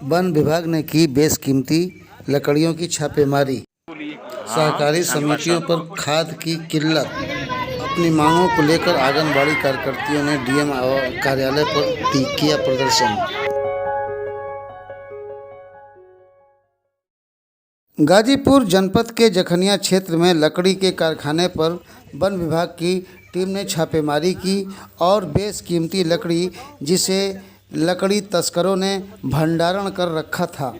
One विभाग ने की बेशकीमती लकड़ियों की छापेमारी। सहकारी समितियों पर खाद की किल्लत। अपनी मांगों को लेकर आंगनबाड़ी कार्यकर्तियों ने डीएम कार्यालय पर किया प्रदर्शन। गाजीपुर जनपद के जखनिया क्षेत्र में लकड़ी के कारखाने पर वन विभाग की टीम ने छापेमारी की और बेशकीमती लकड़ी, जिसे लकड़ी तस्करों ने भंडारण कर रखा था।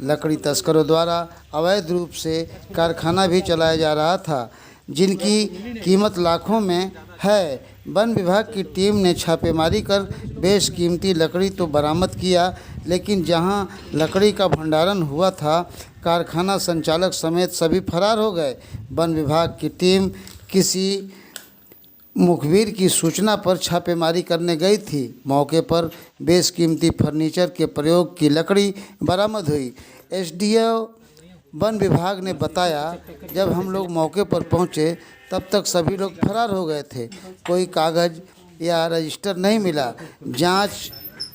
लकड़ी तस्करों द्वारा अवैध रूप से कारखाना भी चलाया जा रहा था, जिनकी कीमत लाखों में है। वन विभाग की टीम ने छापेमारी कर बेशकीमती लकड़ी तो बरामद किया, लेकिन जहां लकड़ी का भंडारण हुआ था, कारखाना संचालक समेत सभी फरार हो गए। वन विभाग की टीम किसी मुखबिर की सूचना पर छापेमारी करने गई थी। मौके पर बेशकीमती फर्नीचर के प्रयोग की लकड़ी बरामद हुई। एसडीओ वन विभाग ने बताया, जब हम लोग मौके पर पहुंचे तब तक सभी लोग फरार हो गए थे। कोई कागज़ या रजिस्टर नहीं मिला। जांच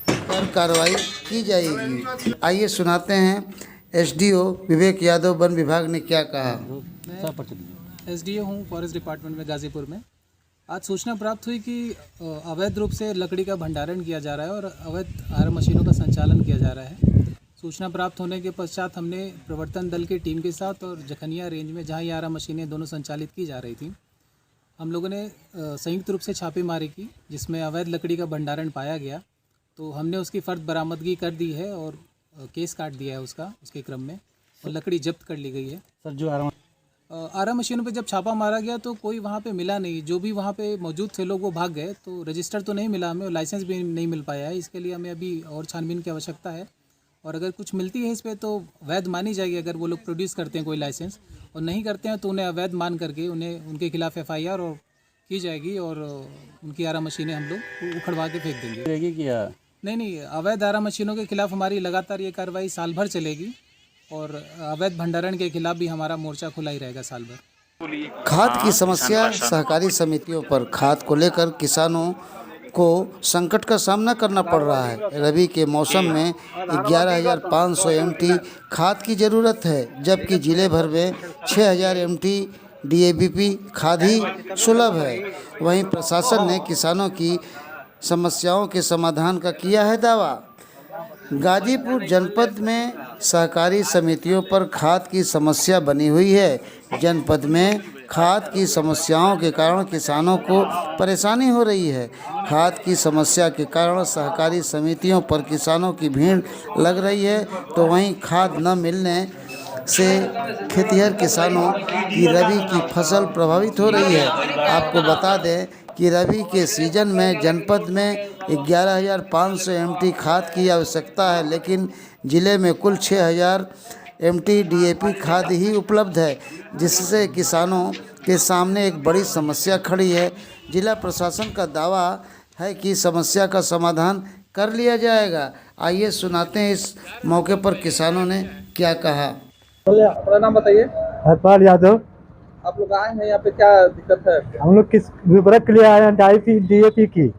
कर कार्रवाई की जाएगी। आइए सुनाते हैं एसडीओ विवेक यादव वन विभाग ने क्या कहा। एसडीओ हूँ फॉरेस्ट डिपार्टमेंट में गाजीपुर में। आज सूचना प्राप्त हुई कि अवैध रूप से लकड़ी का भंडारण किया जा रहा है और अवैध आर मशीनों का संचालन किया जा रहा है। सूचना प्राप्त होने के पश्चात हमने प्रवर्तन दल की टीम के साथ और जखनिया रेंज में जहाँ ये आरा मशीनें दोनों संचालित की जा रही थी, हम लोगों ने संयुक्त रूप से छापेमारी की, जिसमें अवैध लकड़ी का भंडारण पाया गया। तो हमने उसकी फ़र्द बरामदगी कर दी है और केस काट दिया है उसके क्रम में, और लकड़ी जब्त कर ली गई है। सर, जो आरा मशीनों पे जब छापा मारा गया तो कोई वहाँ पे मिला नहीं। जो भी वहाँ पे मौजूद थे लोग वो भाग गए। तो रजिस्टर तो नहीं मिला हमें और लाइसेंस भी नहीं मिल पाया है। इसके लिए हमें अभी और छानबीन की आवश्यकता है, और अगर कुछ मिलती है इस पर तो वैध मानी जाएगी। अगर वो लोग प्रोड्यूस करते हैं कोई लाइसेंस और नहीं करते हैं तो उन्हें अवैध मान करके उनके खिलाफ FIR और की जाएगी और उनकी आरा मशीनें हम लोग उखड़वा के फेंक देंगे। क्या नहीं, अवैध आरा मशीनों के खिलाफ हमारी लगातार ये कार्रवाई साल भर चलेगी और अवैध भंडारण के खिलाफ भी हमारा मोर्चा खुला ही रहेगा साल भर। खाद की समस्या। सहकारी समितियों पर खाद को लेकर किसानों को संकट का सामना करना पड़ रहा है। रबी के मौसम में 11,500 MT खाद की ज़रूरत है, जबकि जिले भर में 6,000 MT DAP खाद ही सुलभ है। वहीं प्रशासन ने किसानों की समस्याओं के समाधान का किया है दावा। गाजीपुर जनपद में सहकारी समितियों पर खाद की समस्या बनी हुई है। जनपद में खाद की समस्याओं के कारण किसानों को परेशानी हो रही है। खाद की समस्या के कारण सहकारी समितियों पर किसानों की भीड़ लग रही है, तो वहीं खाद न मिलने से खेतिहर किसानों की रबी की फसल प्रभावित हो रही है। आपको बता दें कि रबी के सीजन में जनपद में 11,500 MT खाद की आवश्यकता है, लेकिन ज़िले में कुल 6,000 MT DAP खाद ही उपलब्ध है, जिससे किसानों के सामने एक बड़ी समस्या खड़ी है। जिला प्रशासन का दावा है कि समस्या का समाधान कर लिया जाएगा। आइए सुनाते हैं इस मौके पर किसानों ने क्या कहा। अपना नाम बताइए। हरपाल यादव। आप लोग आए हैं यहाँ पे, क्या दिक्कत है? हम लोग किस उर्वरक के लिए आए हैं? DAP की,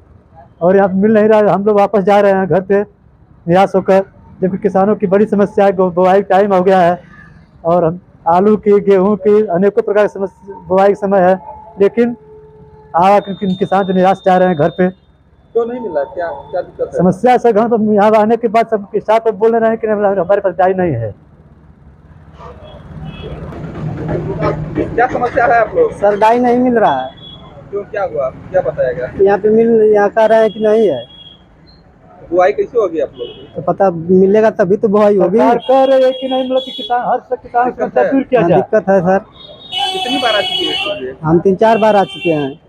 और यहाँ मिल नहीं रहा है। हम लोग वापस जा रहे हैं घर पे निराश होकर, जबकि किसानों की बड़ी समस्या है। बुआई टाइम हो गया है और हम आलू की, गेहूं की, अनेकों प्रकार की बुआई का समय है, लेकिन किसान जो निराश जा रहे हैं घर पे। क्यों नहीं मिला? क्या क्या दिक्कत है? समस्या सर, घर पर यहाँ आने के बाद सब किसान पर बोल रहे हैं कि हमारे पास डाई नहीं है। क्या समस्या है आप लोग? सर, डाई नहीं मिल रहा है। क्यों, क्या हुआ? क्या बताया गया? यहाँ पे यहाँ कह रहे हैं कि नहीं है। बुआई कैसे होगी आप लोग? तो पता मिलेगा तभी तो बुआई होगी। कह रहे हैं कि नहीं, मतलब कि किसान हर किसान समस्या दूर किया जाए। दिक्कत है सर। कितनी बार आ चुकी है? हम 3-4 बार आ चुके हैं।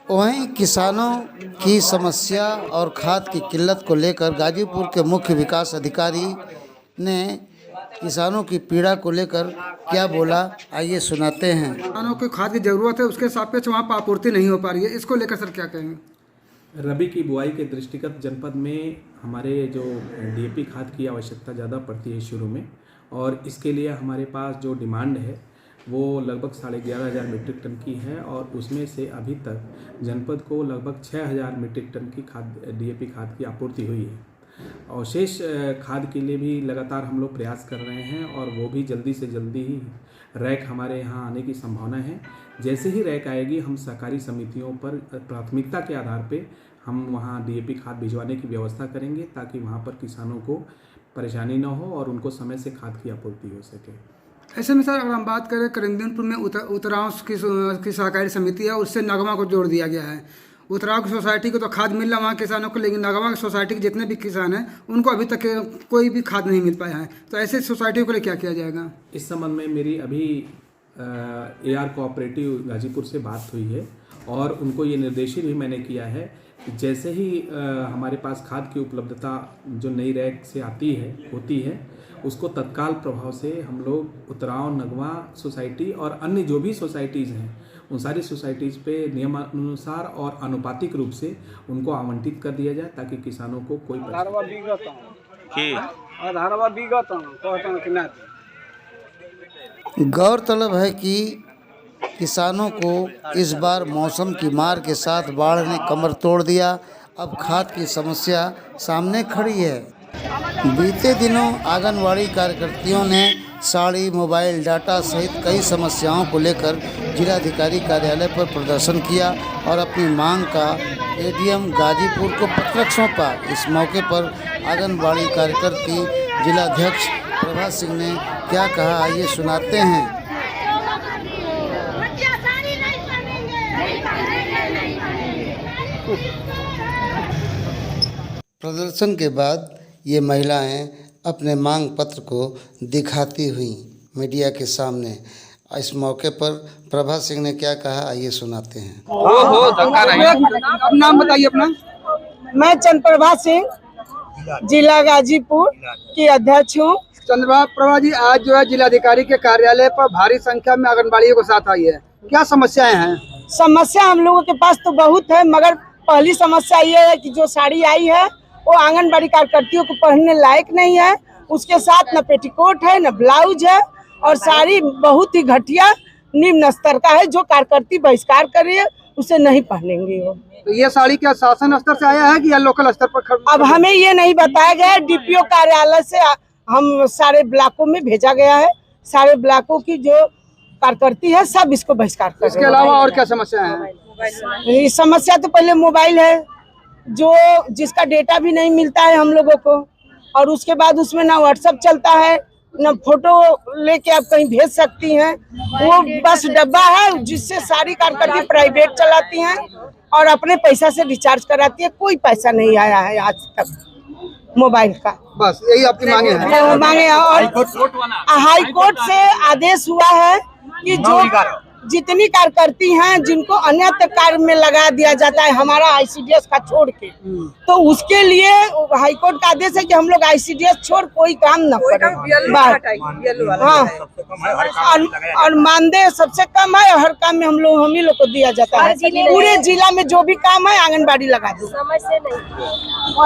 वहीं किसानों की समस्या और खाद की किल्लत को लेकर गाजीपुर के मुख्य विकास अधिकारी ने किसानों की पीड़ा को लेकर क्या बोला, आइए सुनाते हैं। किसानों को खाद की ज़रूरत है, उसके सापेक्ष वहाँ पर आपूर्ति नहीं हो पा रही है। इसको लेकर सर क्या कहेंगे? रबी की बुआई के दृष्टिगत जनपद में हमारे जो DAP खाद की आवश्यकता ज़्यादा पड़ती है शुरू में, और इसके लिए हमारे पास जो डिमांड है वो लगभग 11,500 मीट्रिक टन की है और उसमें से अभी तक जनपद को लगभग 6,000 मीट्रिक टन की खाद DAP खाद की आपूर्ति हुई है और शेष खाद के लिए भी लगातार हम लोग प्रयास कर रहे हैं और वो भी जल्दी से जल्दी ही रैक हमारे यहाँ आने की संभावना है। जैसे ही रैक आएगी हम सहकारी समितियों पर प्राथमिकता के आधार पे हम वहाँ DAP खाद भिजवाने की व्यवस्था करेंगे ताकि वहाँ पर किसानों को परेशानी न हो और उनको समय से खाद की आपूर्ति हो सके। ऐसे में सर अगर हम बात करें करिंदनपुर में उतराव की सहकारी समिति है, उससे नगमा को जोड़ दिया गया है। उतराव की सोसाइटी को तो खाद मिल रहा वहाँ किसानों को, लेकिन नगमा की सोसाइटी के जितने भी किसान हैं उनको अभी तक कोई भी खाद नहीं मिल पाया है। तो ऐसे सोसाइटियों के लिए क्या किया जाएगा? इस संबंध में मेरी अभी AR कोऑपरेटिव गाजीपुर से बात हुई है और उनको ये निर्देशित भी मैंने किया है कि जैसे ही हमारे पास खाद की उपलब्धता जो नई रैक से होती है उसको तत्काल प्रभाव से हम लोग उतराव नगवा सोसाइटी और अन्य जो भी सोसाइटीज़ हैं उन सारी सोसाइटीज़ पे नियमानुसार और अनुपातिक रूप से उनको आवंटित कर दिया जाए ताकि किसानों को कोई गौरतलब है कि किसानों को इस बार मौसम की मार के साथ बाढ़ ने कमर तोड़ दिया। अब खाद की समस्या सामने खड़ी है। बीते दिनों आंगनवाड़ी कार्यकर्तियों ने साड़ी, मोबाइल डाटा सहित कई समस्याओं को लेकर जिलाधिकारी कार्यालय पर प्रदर्शन किया और अपनी मांग का ADM गाजीपुर को पत्रक सौंपा। इस मौके पर आंगनवाड़ी कार्यकर्ती जिलाध्यक्ष प्रभा सिंह ने क्या कहा, आइए सुनाते हैं। प्रदर्शन के बाद ये महिलाएं अपने मांग पत्र को दिखाती हुई मीडिया के सामने। इस मौके पर प्रभा सिंह ने क्या कहा, आइए सुनाते हैं। अब नाम बताइए अपना। मैं चंद्रप्रभा सिंह जिला गाजीपुर की अध्यक्ष हूँ। चंद्रप्रभा जी, आज जो है जिलाधिकारी के कार्यालय पर भारी संख्या में आंगनबाड़ियों के साथ आई है, क्या समस्याएं हैं? समस्या हम लोगों के पास तो बहुत है, मगर पहली समस्या ये है कि जो साड़ी आई है वो आंगनबाड़ी कार्यकर्तियों को पहनने लायक नहीं है। उसके साथ न पेटीकोट है न ब्लाउज है और साड़ी बहुत ही घटिया निम्न स्तर का है। जो कार्यकर्ती बहिष्कार कर रही है उसे नहीं पहनेंगे वो। तो ये साड़ी क्या शासन स्तर से आया है कि या लोकल स्तर पर? अब हमें ये नहीं बताया गया। DPO कार्यालय से हम सारे ब्लॉकों में भेजा गया है। सारे ब्लॉकों की जो कार्यकर्ती है सब इसको बहिष्कार कर। इसके अलावा और क्या समस्या है? समस्या तो पहले मोबाइल है, जो जिसका डेटा भी नहीं मिलता है हम लोगों को, और उसके बाद उसमें ना व्हाट्सएप चलता है न फोटो लेके आप कहीं भेज सकती हैं। वो बस डब्बा है जिससे सारी कार्यकर्ती प्राइवेट चलाती हैं और अपने पैसा से रिचार्ज कराती है। कोई पैसा नहीं आया है आज तक मोबाइल का। बस यही आपकी मांगे हैं? मांगे। और हाई कोर्ट से आदेश हुआ है कि जो जितनी कार्यकर्ती हैं जिनको अन्यत्र कार्य में लगा दिया जाता है हमारा ICDS का छोड़ के, तो उसके लिए हाईकोर्ट का आदेश है कि हम लोग ICDS छोड़ कोई काम न करें। हाँ, और मानदेय सबसे कम है, हर काम में हम ही लोग को दिया जाता है। पूरे जिला में जो भी काम है आंगनबाड़ी लगा दो।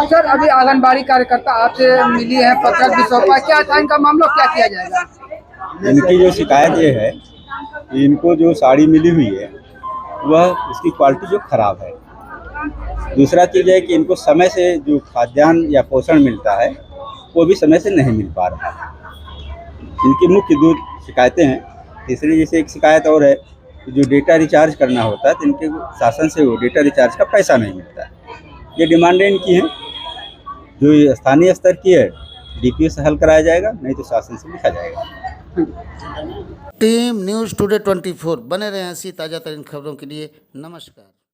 सर, अभी आंगनबाड़ी कार्यकर्ता आपसे मिली है, पत्रक भी सौंपा, क्या था इनका मामला, क्या किया जाएगा? इनकी जो शिकायत ये है, इनको जो साड़ी मिली हुई है वह उसकी क्वालिटी जो खराब है। दूसरा चीज़ है कि इनको समय से जो खाद्यान्न या पोषण मिलता है वो भी समय से नहीं मिल पा रहा है। इनकी मुख्य दो शिकायतें हैं। तीसरी जैसे एक शिकायत और है कि जो डेटा रिचार्ज करना होता है तो इनके शासन से वो डेटा रिचार्ज का पैसा नहीं मिलता है। ये डिमांडें इनकी हैं। जो स्थानीय स्तर की है DPO से हल कराया जाएगा, नहीं तो शासन से लिखा जाएगा। टीम न्यूज़ टुडे 24 बने रहें ऐसी ताज़ा तरीन खबरों के लिए। नमस्कार।